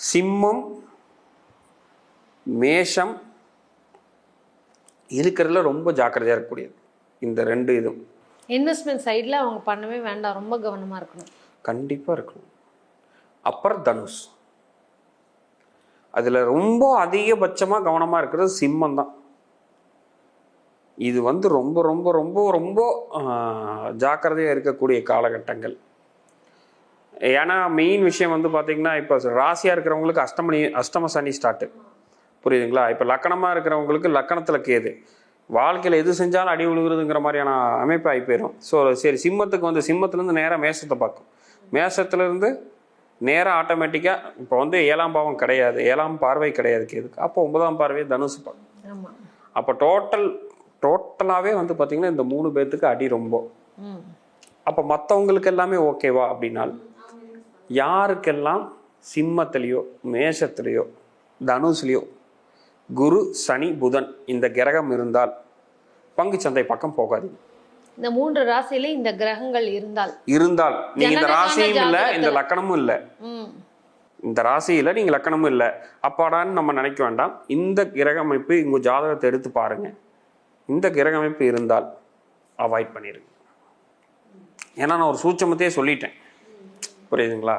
சிம்மம் மேஷம் இருக்கிறதுல ரொம்ப ஜாக்கிரதையாக இருக்கக்கூடியது. இந்த 2 இதுவும் இன்வெஸ்ட்மெண்ட் சைடில் அவங்க பண்ணவே வேண்டாம், ரொம்ப கவனமாக இருக்கணும். கண்டிப்பாக இருக்கணும். அப்புறம் தனுஷ், அதில் ரொம்ப அதிகபட்சமாக கவனமாக இருக்கிறது சிம்மம் தான். இது ரொம்ப ரொம்ப ரொம்ப ரொம்ப ஜாக்கிரதையாக இருக்கக்கூடிய காலகட்டங்கள். ஏன்னா மெயின் விஷயம் பார்த்தீங்கன்னா, இப்போ ராசியாக இருக்கிறவங்களுக்கு அஷ்டம சனி ஸ்டார்ட்டு, புரியுதுங்களா? இப்போ லக்கணமாக இருக்கிறவங்களுக்கு லக்கணத்தில் கேது, வாழ்க்கையில் எது செஞ்சாலும் அடி விழுகுறதுங்கிற மாதிரியான அமைப்பு ஆகி போயிடும். ஸோ சரி, சிம்மத்துக்கு சிம்மத்துலேருந்து நேராக மேஷத்தை பார்க்கும், மேஷத்துலேருந்து நேராக ஆட்டோமேட்டிக்காக இப்போ 7ஆம் பாவம் கிடையாது, 7ஆம் பார்வை கிடையாது கேதுக்கு, அப்போ 9ஆம் பார்வையை தனுசு பார்க்கும். அப்போ டோட்டலாகவே பார்த்தீங்கன்னா இந்த 3 பேர்த்துக்கு அடி ரொம்ப. அப்போ மற்றவங்களுக்கு எல்லாமே ஓகேவா அப்படின்னால், யாருக்கெல்லாம் சிம்மத்திலேயோ மேஷத்துலேயோ தனுசுலேயோ குரு சனி புதன் இந்த கிரகம் இருந்தால் பங்கு சந்தை பக்கம் போகாதீங்க. இந்த 3 ராசியில இந்த கிரகங்கள் இருந்தால் நீங்க இந்த ராசியும் இல்லை, இந்த லக்கணமும் இல்லை, இந்த ராசியில நீங்க லக்கணமும் இல்லை, அப்பாடான்னு நம்ம நினைக்க வேண்டாம். இந்த கிரக அமைப்பு உங்க ஜாதகத்தை எடுத்து பாருங்க, இந்த கிரக அமைப்பு இருந்தால் அவாய்ட் பண்ணிடுங்க. ஏன்னா நான் ஒரு சூட்சமத்தையே சொல்லிட்டேன், புரியுதுங்களா?